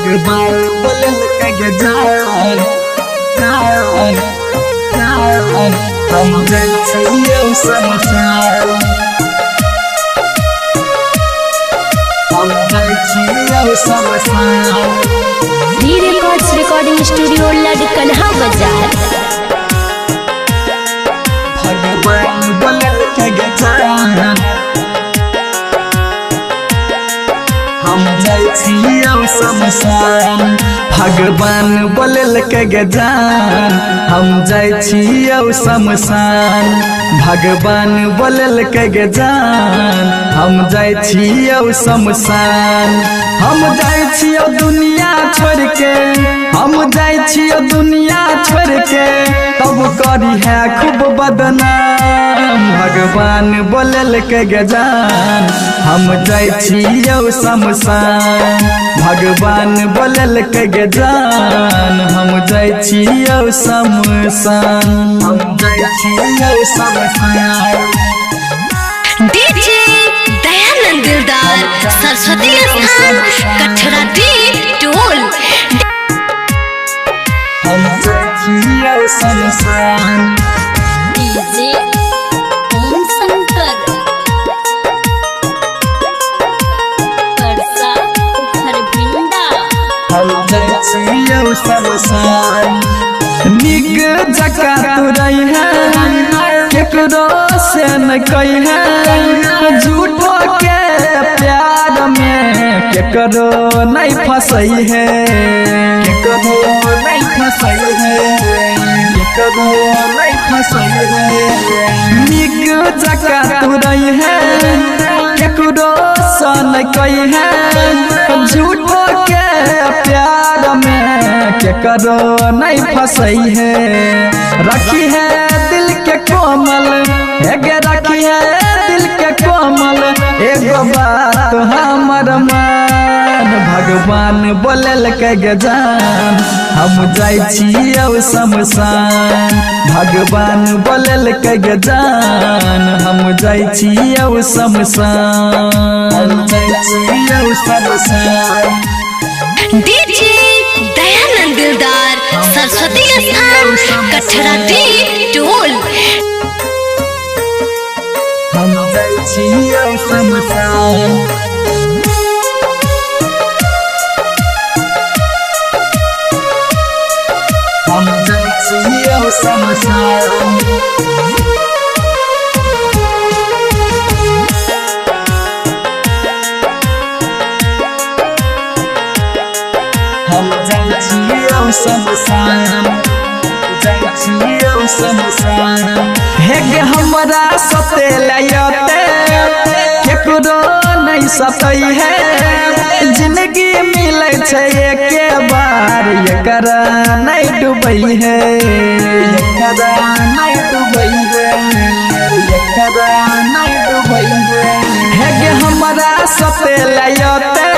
भगवान बोलल के जान हम जाइ छियै शमशान हम जाइ छियै शमशान डी रिकॉर्ड्स रिकॉर्डिंग स्टूडियो लड़कनहा बाजार भगवान बोलल के जान हम जाइ छियै शमशान भगवान बोलल के जान हम जाइ छियै शमशान भगवान बोलल के जान हम जाइ छियै शमशान हम जाइ छियै दुनिया छोड़ के हम जाइ छियै दुनिया छोड़ के तब करी है खूब बदनाम भगवान बोलल के जान हम जाइ छियै शमशान भगवान बोलल के जान हम जाइ छियै शमशान हम जाइ छियै शमशान डीजे दयानंद दिलदार सरस्वती स्थान कठरा डी टोल हम जाइ छियै शमशान डीजे ओम शंकर परसा घर भिंडा हम जाइ छियै शमशान निक जका तुरई है केकरो से न कही है झूठो के प्यार में केकरो नहीं फसई है केकरो नहीं फसई है केकरो नहीं फसई है निक जका तुरई है केकरो से न कही है झूठो के प्यार में केकरो नहीं फसई है रखी है दिल के कोमल एगे रखी है दिल के कोमल एगो बात हमर मान भगवान बोलल के जान हम जाइ छियै शमशान भगवान बोलल के जान हम जाइ छियै शमशान हम जाइ छियै शमशान डीजे दयानंद दिलदार सरस्वती स्थान कठरा डी टोल हम जाइ छियै शमशान हम जाइ छियै शमशान हम जाइ छियै शमशान जाइ छियै शमशान हेगे हमरा सते लयते केकरो नहीं सतई है जिंदगी मिलै छै एके बार एकरा नहीं डूबई है एकरा नहीं डूबई है एकरा नहीं डूबई है हेगे हमरा सते लयते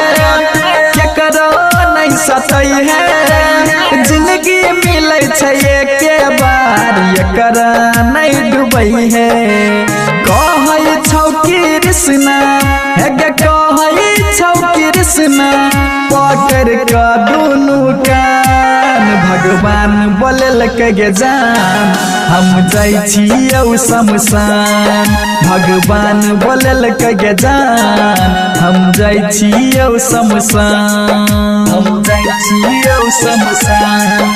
केकरो नहीं सतई है जिंदगी मिलै छै एके बार एकरा नहीं डूबई है कहै छौ कृष्णा हेगे कहै छौ कृष्णा पकड़ के दुनू कान भगवान बोलल के जान हम जाइ छियै शमशान भगवान बोलल के जान हम जाइ छियै शमशान हम जाइ छियै शमशान